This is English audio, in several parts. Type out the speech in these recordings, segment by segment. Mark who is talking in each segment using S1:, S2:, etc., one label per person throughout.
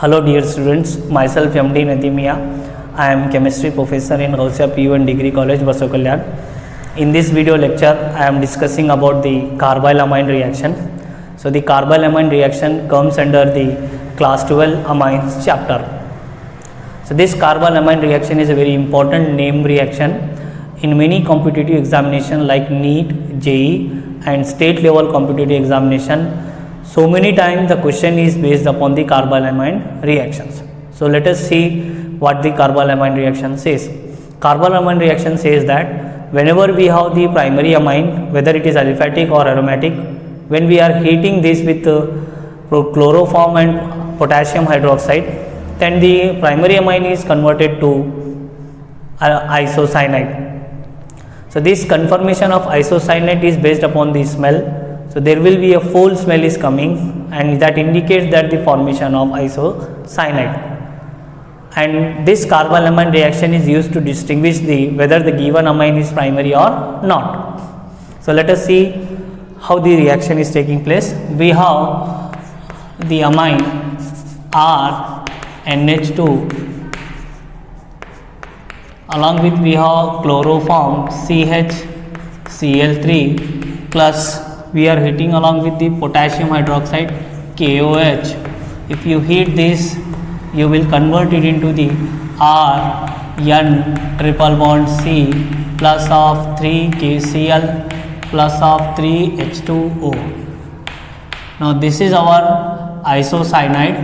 S1: Hello dear students, myself MD Nadimia. I am chemistry professor in Gausia PU and Degree College, Basakalyan. In this video lecture, I am discussing about the carbylamine reaction. So the carbylamine reaction comes under the class 12 amines chapter. So this carbylamine reaction is a very important name reaction in many competitive examination like NEET, JEE and state level competitive examination. So many times the question is based upon the carbylamine reactions. So let us see what the carbylamine reaction says. Carbylamine reaction says that whenever we have the primary amine, whether it is aliphatic or aromatic, when we are heating this with chloroform and potassium hydroxide, then the primary amine is converted to isocyanate. So this conformation of isocyanate is based upon the smell. So there will be a foul smell is coming, and that indicates that the formation of isocyanate. And this carbylamine reaction is used to distinguish whether the given amine is primary or not. So let us see how the reaction is taking place. We have the amine R NH2, along with we have chloroform CHCl3 plus we are heating along with the potassium hydroxide KOH. If you heat this, you will convert it into the R N triple bond C plus of 3 KCl plus of 3 H2O. Now this is our isocyanide.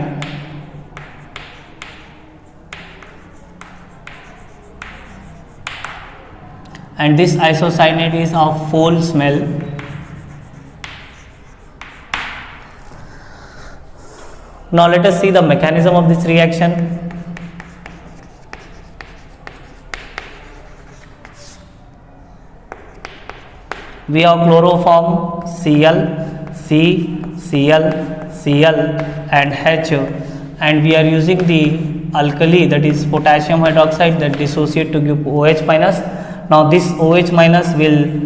S1: And this isocyanate is of foul smell. Now let us see the mechanism of this reaction. We have chloroform Cl, C, Cl, Cl and H, and we are using the alkali, that is potassium hydroxide, that dissociate to give OH minus. Now this OH minus will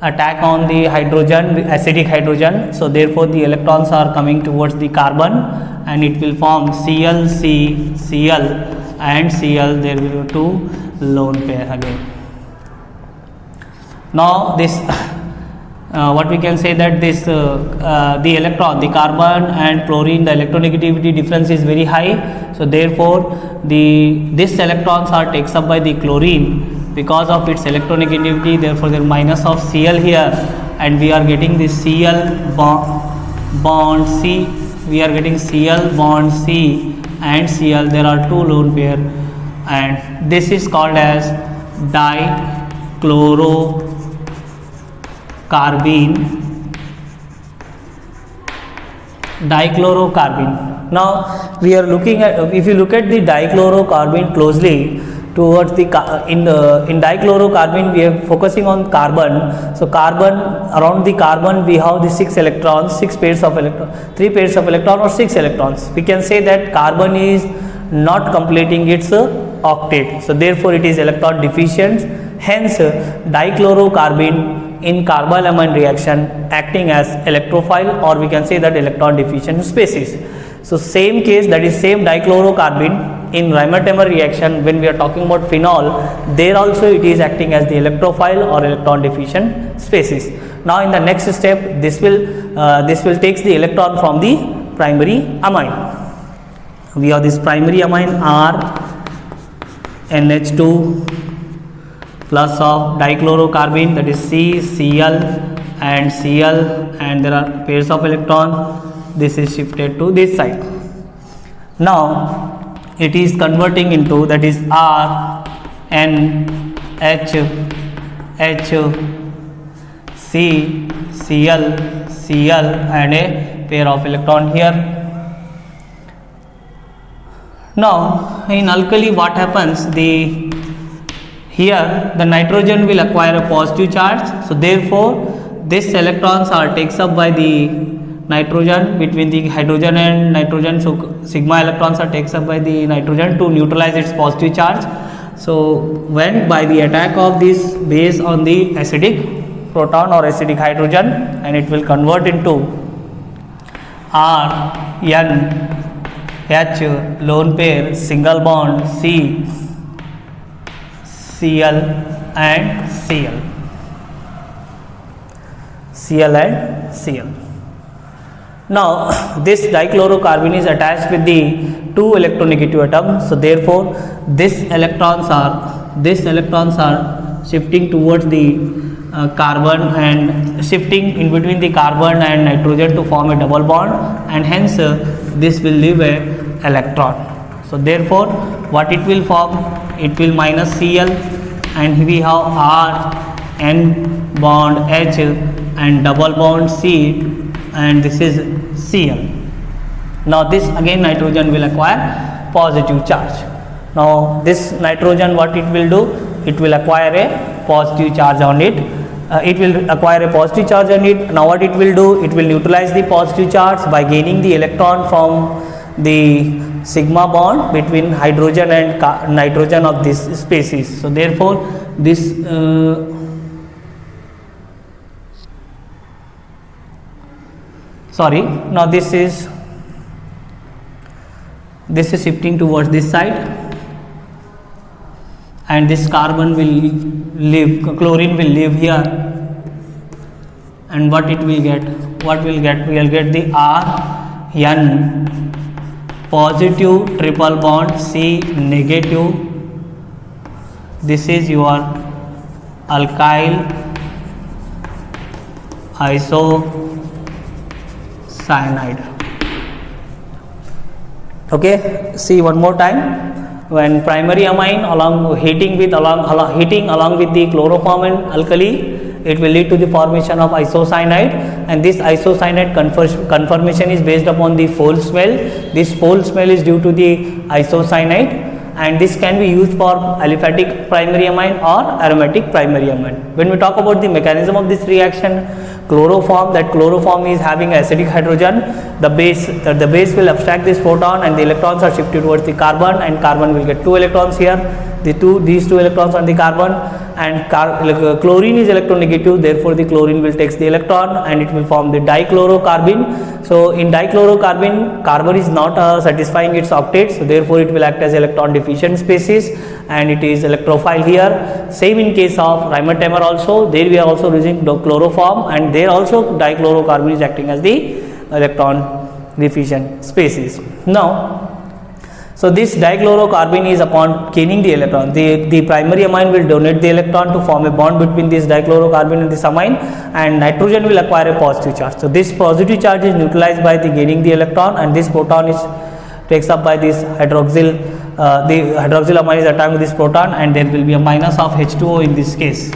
S1: attack on the hydrogen, acidic hydrogen, so therefore the electrons are coming towards the carbon and it will form Cl, C, Cl and Cl. There will be two lone pair again. Now this what we can say that this the electron, the carbon and chlorine, the electronegativity difference is very high, so therefore this electrons are taken up by the chlorine because of its electronegativity. Therefore there is minus of Cl here, and we are getting the Cl bond C. We are getting Cl bond C and Cl. There are two lone pair, and this is called as dichlorocarbene. Dichlorocarbene. Now we are looking at, if you look at the dichlorocarbene closely, towards the in dichlorocarbene we are focusing on carbon. So carbon, around the carbon we have the 6 electrons, 6 pairs of electron, 3 pairs of electron or 6 electrons. We can say that carbon is not completing its octet, so therefore it is electron deficient. Hence dichlorocarbene in carbylamine reaction acting as electrophile, or we can say that electron deficient species. So same case, that is same dichlorocarbene in Reimer-Tamer reaction, when we are talking about phenol, there also it is acting as the electrophile or electron deficient species. Now in the next step, this will takes the electron from the primary amine. We have this primary amine R NH2 plus of dichlorocarbene, that is C, Cl and Cl, and there are pairs of electron. This is shifted to this side. Now it is converting into, that is R N H C Cl Cl and a pair of electron here. Now in alkali what happens, here the nitrogen will acquire a positive charge, so therefore these electrons are taken up by the nitrogen between the hydrogen and nitrogen, so sigma electrons are taken up by the nitrogen to neutralize its positive charge. So when by the attack of this base on the acidic proton or acidic hydrogen, and it will convert into R N H lone pair, single bond C, Cl and Cl, Cl and Cl. Now this dichlorocarbon is attached with the two electronegative atoms, so therefore these electrons are shifting towards the carbon and shifting in between the carbon and nitrogen to form a double bond, and hence this will leave a electron. So therefore what it will form, it will minus Cl, and we have R, N bond H and double bond C, and this is Cl. Now this again nitrogen will acquire positive charge. Now this nitrogen, what it will do, it will acquire a positive charge on it. It will acquire a positive charge on it. Now what it will do, it will neutralize the positive charge by gaining the electron from the sigma bond between hydrogen and nitrogen of this species. So therefore this now this is shifting towards this side, and this carbon will leave, chlorine will leave here, and what it will get, we will get the R, N positive triple bond, C negative. This is your alkyl isocyanide. Okay, see one more time. When primary amine heating along with the chloroform and alkali, it will lead to the formation of isocyanide, and this isocyanide conformation is based upon the foul smell. This foul smell is due to the isocyanide, and this can be used for aliphatic primary amine or aromatic primary amine. When we talk about the mechanism of this reaction, chloroform is having acidic hydrogen. The base will abstract this proton, and the electrons are shifted towards the carbon, and carbon will get 2 electrons here. These two electrons on the carbon, and chlorine is electronegative, therefore the chlorine will take the electron and it will form the dichlorocarbon. So in dichlorocarbon, carbon is not satisfying its octet, so therefore it will act as electron deficient species, and it is electrophile here. Same in case of rimer also, there we are also using the chloroform, and there also dichlorocarbon is acting as the electron deficient species. Now, so this dichlorocarbon is upon gaining the electron, the primary amine will donate the electron to form a bond between this dichlorocarbon and this amine, and nitrogen will acquire a positive charge. So this positive charge is neutralized by the gaining the electron, and this proton is takes up by this hydroxyl, the hydroxyl amine is attached with this proton, and there will be a minus of H2O in this case.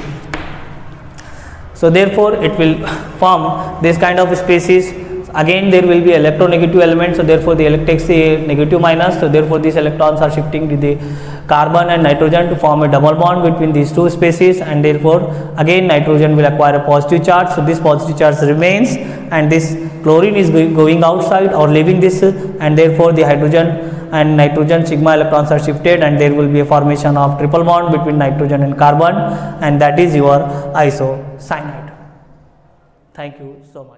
S1: So therefore it will form this kind of species. Again there will be electronegative element, so therefore the takes the negative minus, so therefore these electrons are shifting to the carbon and nitrogen to form a double bond between these two species, and therefore again nitrogen will acquire a positive charge. So this positive charge remains, and this chlorine is going outside or leaving this, and therefore the hydrogen and nitrogen sigma electrons are shifted, and there will be a formation of triple bond between nitrogen and carbon, and that is your isocyanide. Thank you so much.